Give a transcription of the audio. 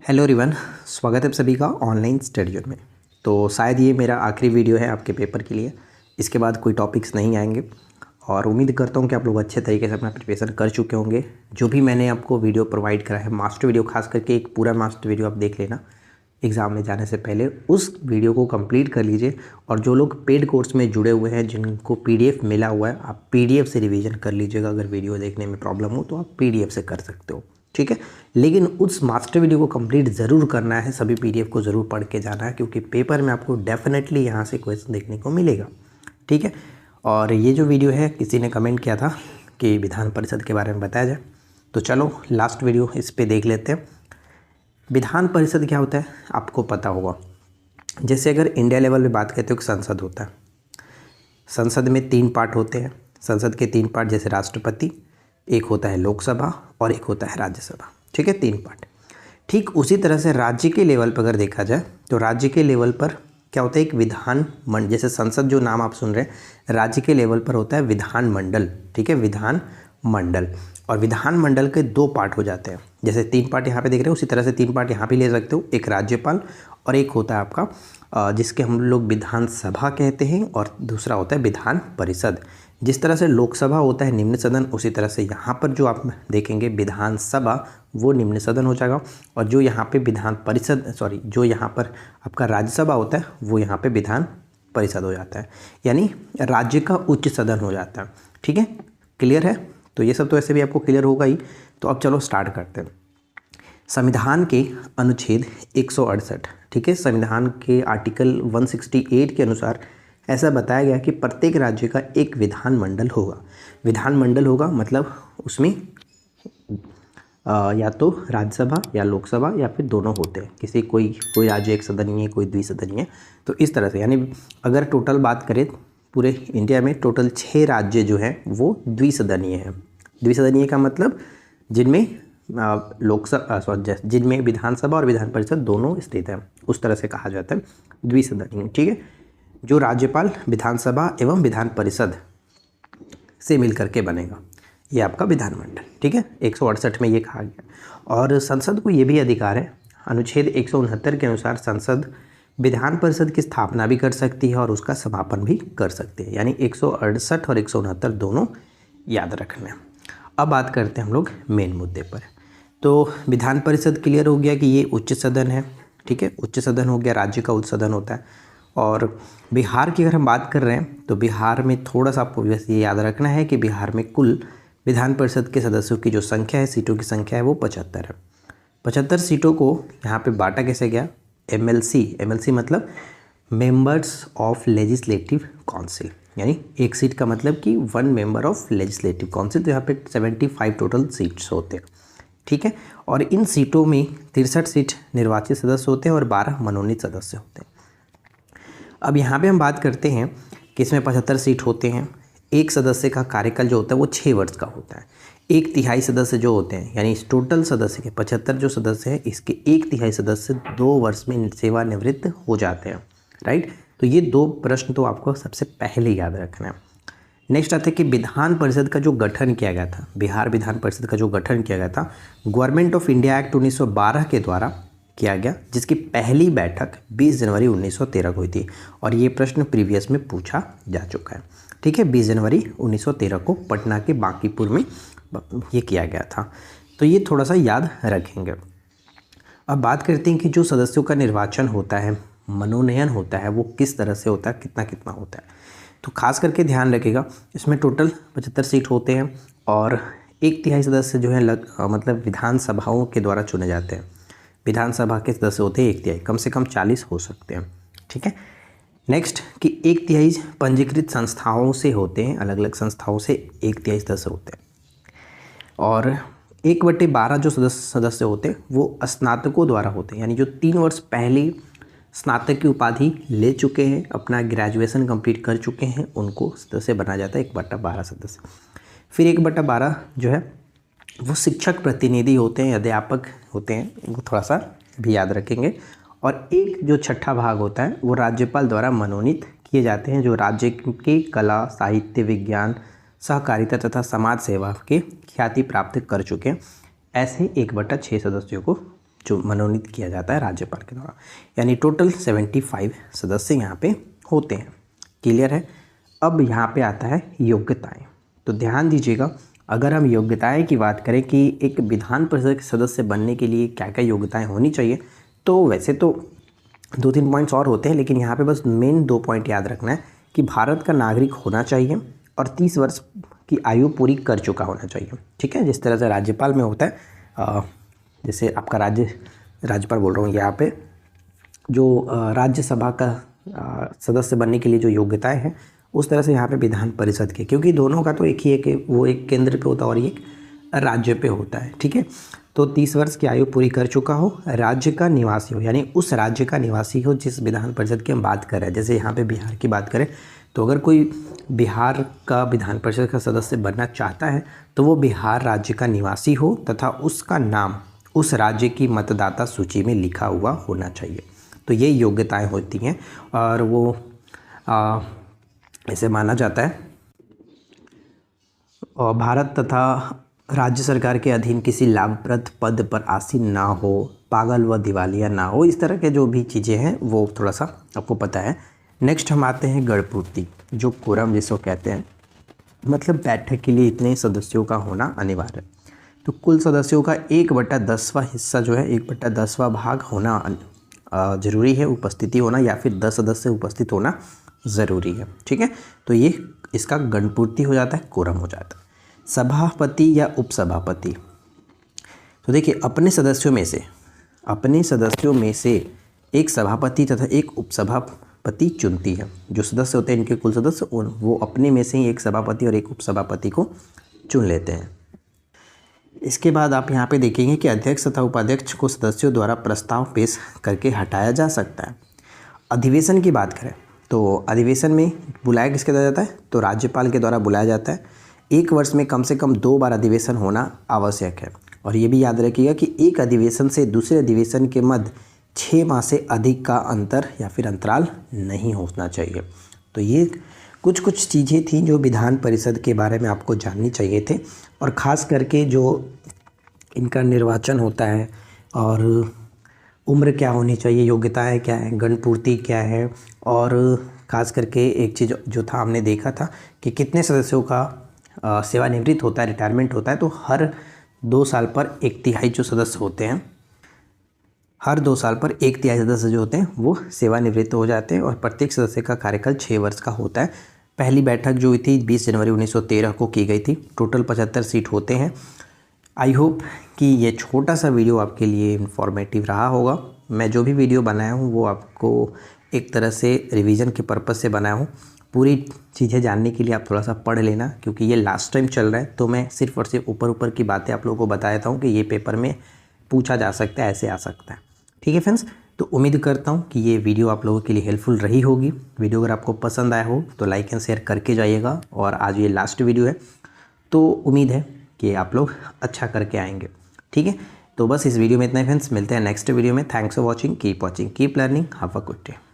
Hello everyone, स्वागत है आप सभी का ऑनलाइन स्टडी जोन में। तो शायद ये मेरा आखिरी वीडियो है आपके पेपर के लिए। इसके बाद कोई टॉपिक्स नहीं आएंगे और उम्मीद करता हूँ कि आप लोग अच्छे तरीके से अपना प्रिपरेशन कर चुके होंगे। जो भी मैंने आपको वीडियो प्रोवाइड करा है, मास्टर वीडियो, खास करके एक पूरा मास्टर वीडियो आप देख लेना एग्ज़ाम में जाने से पहले। उस वीडियो को कंप्लीट कर लीजिए और जो लोग पेड कोर्स में जुड़े हुए हैं, जिनको PDF मिला हुआ है, आप PDF से रिवीजन कर लीजिएगा। अगर वीडियो देखने में प्रॉब्लम हो तो आप PDF से कर सकते हो, ठीक है। लेकिन उस मास्टर वीडियो को कंप्लीट ज़रूर करना है, सभी PDF को ज़रूर पढ़ के जाना है, क्योंकि पेपर में आपको डेफिनेटली यहाँ से क्वेश्चन देखने को मिलेगा, ठीक है। और ये जो वीडियो है, किसी ने कमेंट किया था कि विधान परिषद के बारे में बताया जाए, तो चलो लास्ट वीडियो इस पर देख लेते हैं। विधान परिषद क्या होता है आपको पता होगा। जैसे अगर इंडिया लेवल में बात करते हो कि संसद होता है, संसद में 3 पार्ट होते हैं। संसद के 3 पार्ट, जैसे राष्ट्रपति, एक होता है लोकसभा और एक होता है राज्यसभा, ठीक है, 3 पार्ट। ठीक उसी तरह से राज्य के लेवल पर अगर देखा जाए तो राज्य के लेवल पर क्या होता है, एक विधान मंडल। जैसे संसद जो नाम आप सुन रहे हैं, राज्य के लेवल पर होता है विधान मंडल, ठीक है, विधान मंडल। और विधान मंडल के 2 पार्ट हो जाते हैं। जैसे 3 पार्ट यहाँ पे देख रहे हो, उसी तरह से 3 पार्ट यहाँ भी ले सकते हो। एक राज्यपाल और एक होता है आपका जिसके हम लोग विधानसभा कहते हैं, और दूसरा होता है विधान परिषद। जिस तरह से लोकसभा होता है निम्न सदन, उसी तरह से यहाँ पर जो आप देखेंगे विधानसभा, वो निम्न सदन हो जाएगा। और जो यहाँ पे विधान परिषद, जो यहाँ पर आपका राज्यसभा होता है, वो यहाँ पे विधान परिषद हो जाता है, यानी राज्य का उच्च सदन हो जाता है, ठीक है। क्लियर है? तो ये सब तो ऐसे भी आपको क्लियर होगा ही। तो अब चलो स्टार्ट करते हैं। संविधान के अनुच्छेद 168, ठीक है, संविधान के आर्टिकल 168 के अनुसार ऐसा बताया गया कि प्रत्येक राज्य का एक विधान मंडल होगा। विधान मंडल होगा मतलब उसमें या तो राज्यसभा या लोकसभा या फिर दोनों होते हैं। कोई राज्य एक सदनीय है, कोई द्विसदनीय है। तो इस तरह से, यानी अगर टोटल बात करें पूरे इंडिया में, टोटल 6 राज्य जो हैं वो द्विसदनीय हैं। द्विसदनीय का मतलब जिनमें जिनमें विधानसभा और विधान परिषद दोनों स्थित हैं, उस तरह से कहा जाता है द्विसदनीय, ठीक है। जो राज्यपाल, विधानसभा एवं विधान परिषद से मिलकर के बनेगा, ये आपका विधानमंडल, ठीक है। 168 में ये कहा गया। और संसद को ये भी अधिकार है, अनुच्छेद 169 के अनुसार संसद विधान परिषद की स्थापना भी कर सकती है और उसका समापन भी कर सकती है। यानी 168 और 169 दोनों याद रखना है। अब बात करते हैं हम लोग मेन मुद्दे पर। तो विधान परिषद क्लियर हो गया कि ये उच्च सदन है, ठीक है, उच्च सदन हो गया, राज्य का उच्च सदन होता है। और बिहार की अगर हम बात कर रहे हैं तो बिहार में थोड़ा सा आपको वैसे ये याद रखना है कि बिहार में कुल विधान परिषद के सदस्यों की जो संख्या है, सीटों की संख्या है, वो 75 है। 75 सीटों को यहाँ पे बांटा कैसे गया, MLC मतलब मेंबर्स ऑफ लेजिस्लेटिव काउंसिल, यानी एक सीट का मतलब कि 1 मेंबर ऑफ लेजिस्लेटिव काउंसिल। तो यहाँ पे 75 टोटल सीट्स होते हैं, ठीक है। और इन सीटों में 63 सीट निर्वाचित सदस्य होते हैं और 12 मनोनीत सदस्य होते हैं। अब यहाँ पे हम बात करते हैं कि इसमें 75 सीट होते हैं। एक सदस्य का कार्यकाल जो होता है वो 6 वर्ष का होता है। 1/3 सदस्य जो होते हैं, यानी इस टोटल सदस्य के 75 जो सदस्य हैं, इसके 1/3 सदस्य 2 वर्ष में सेवानिवृत्त हो जाते हैं, राइट। तो ये 2 प्रश्न तो आपको सबसे पहले याद रखना है। नेक्स्ट आता है कि विधान परिषद का जो गठन किया गया था, बिहार विधान परिषद का जो गठन किया गया था, गवर्नमेंट ऑफ इंडिया एक्ट 1912 के द्वारा किया गया, जिसकी पहली बैठक 20 जनवरी 1913 को हुई थी। और ये प्रश्न प्रीवियस में पूछा जा चुका है, ठीक है। 20 जनवरी 1913 को पटना के बांकीपुर में ये किया गया था। तो ये थोड़ा सा याद रखेंगे। अब बात करते हैं कि जो सदस्यों का निर्वाचन होता है, मनोनयन होता है, वो किस तरह से होता है, कितना कितना होता है। तो खास करके ध्यान रखिएगा, इसमें टोटल 75 सीट होते हैं और 1/3 सदस्य जो है मतलब विधानसभाओं के द्वारा चुने जाते हैं। विधानसभा के सदस्य होते हैं 1/3, कम से कम 40 हो सकते हैं, ठीक है। नेक्स्ट कि 1/3 पंजीकृत संस्थाओं से होते हैं, अलग अलग संस्थाओं से 1/3 सदस्य होते हैं। और 1/12 जो सदस्य होते हैं वो स्नातकों द्वारा होते हैं, यानी जो 3 वर्ष पहले स्नातक की उपाधि ले चुके हैं, अपना ग्रेजुएशन कंप्लीट कर चुके हैं, उनको सदस्य बनाया जाता है 1/12 सदस्य। फिर 1/12 जो है वो शिक्षक प्रतिनिधि होते हैं, अध्यापक होते हैं, उनको थोड़ा सा भी याद रखेंगे। और एक जो 6ठा भाग होता है वो राज्यपाल द्वारा मनोनीत किए जाते हैं, जो राज्य के कला, साहित्य, विज्ञान, सहकारिता तथा समाज सेवा के ख्याति प्राप्त कर चुके हैं। ऐसे 1/6 सदस्यों को जो मनोनीत किया जाता है राज्यपाल के द्वारा। यानी टोटल 75 सदस्य यहाँ पे होते हैं। क्लियर है। अब यहाँ पे आता है योग्यताएं। तो ध्यान दीजिएगा, अगर हम योग्यताएं की बात करें कि एक विधान परिषद के सदस्य बनने के लिए क्या क्या योग्यताएं होनी चाहिए, तो वैसे तो 2-3 पॉइंट्स और होते हैं, लेकिन यहाँ पे बस मेन 2 पॉइंट याद रखना है कि भारत का नागरिक होना चाहिए और 30 वर्ष की आयु पूरी कर चुका होना चाहिए। ठीक है, जिस तरह से राज्यपाल में होता है, जैसे आपका राज्यपाल बोल रहा हूँ यहाँ पे, जो राज्यसभा का सदस्य बनने के लिए जो योग्यताएं हैं, उस तरह से यहाँ पे विधान परिषद के, क्योंकि दोनों का तो एक ही है कि वो एक केंद्र पे होता है और एक राज्य पे होता है। ठीक है, तो 30 वर्ष की आयु पूरी कर चुका हो, राज्य का निवासी हो, यानी उस राज्य का निवासी हो जिस विधान परिषद की हम बात कर रहे हैं। जैसे यहाँ पे बिहार की बात करें तो अगर कोई बिहार का विधान परिषद का सदस्य बनना चाहता है तो वो बिहार राज्य का निवासी हो तथा उसका नाम उस राज्य की मतदाता सूची में लिखा हुआ होना चाहिए। तो ये योग्यताएं होती हैं और वो ऐसे माना जाता है और भारत तथा राज्य सरकार के अधीन किसी लाभप्रद पद पर आसीन ना हो, पागल व दिवालिया ना हो, इस तरह के जो भी चीज़ें हैं वो थोड़ा सा आपको पता है। नेक्स्ट हम आते हैं गणपूर्ति, जो कोरम जिसको कहते हैं, मतलब बैठक के लिए इतने सदस्यों का होना अनिवार्य। तो कुल सदस्यों का 1/10वां हिस्सा जो है, 1/10वां भाग होना ज़रूरी है, उपस्थिति होना, या फिर 10 सदस्य उपस्थित होना ज़रूरी है। ठीक है, तो ये इसका गणपूर्ति हो जाता है, कोरम हो जाता है। सभापति या उपसभापति, तो देखिए अपने सदस्यों में से एक सभापति तथा एक उपसभापति चुनती है। जो सदस्य होते हैं इनके कुल सदस्य, वो अपने में से ही एक सभापति और एक उपसभापति को चुन लेते हैं। इसके बाद आप यहाँ पे देखेंगे कि अध्यक्ष तथा उपाध्यक्ष को सदस्यों द्वारा प्रस्ताव पेश करके हटाया जा सकता है। अधिवेशन की बात करें तो अधिवेशन में बुलाया किसके द्वारा जाता है, तो राज्यपाल के द्वारा बुलाया जाता है। 1 वर्ष में कम से कम 2 बार अधिवेशन होना आवश्यक है। और ये भी याद रखिएगा कि एक अधिवेशन से दूसरे अधिवेशन के मध्य 6 माह से अधिक का अंतर या फिर अंतराल नहीं होना चाहिए। तो ये कुछ चीज़ें थी जो विधान परिषद के बारे में आपको जाननी चाहिए थे, और ख़ास करके जो इनका निर्वाचन होता है और उम्र क्या होनी चाहिए, योग्यताएं क्या है, गणपूर्ति क्या है, और ख़ास करके एक चीज़ जो था हमने देखा था कि कितने सदस्यों का सेवानिवृत्त होता है, रिटायरमेंट होता है। तो हर 2 साल पर 1/3 जो सदस्य होते हैं, हर 2 साल पर 1/3 सदस्य जो होते हैं वो सेवानिवृत्त हो जाते हैं, और प्रत्येक सदस्य का कार्यकाल 6 वर्ष का होता है। पहली बैठक जो हुई थी 20 जनवरी 1913 को की गई थी। टोटल 75 सीट होते हैं। आई होप कि ये छोटा सा वीडियो आपके लिए इन्फॉर्मेटिव रहा होगा। मैं जो भी वीडियो बनाया हूँ वो आपको एक तरह से रिवीजन के पर्पज़ से बनाया हूँ। पूरी चीज़ें जानने के लिए आप थोड़ा सा पढ़ लेना, क्योंकि ये लास्ट टाइम चल रहा है, तो मैं सिर्फ और सिर्फ ऊपर की बातें आप लोगों को बता देता हूँ कि ये पेपर में पूछा जा सकता है, ऐसे आ सकता है। ठीक है फ्रेंड्स, तो उम्मीद करता हूँ कि ये वीडियो आप लोगों के लिए हेल्पफुल रही होगी। वीडियो अगर आपको पसंद आया हो तो लाइक एंड शेयर करके जाइएगा, और आज ये लास्ट वीडियो है तो उम्मीद है कि आप लोग अच्छा करके आएंगे। ठीक है, तो बस इस वीडियो में इतना ही फ्रेंड्स, मिलते हैं नेक्स्ट वीडियो में। Thanks for watching, keep watching, keep learning, have a good day.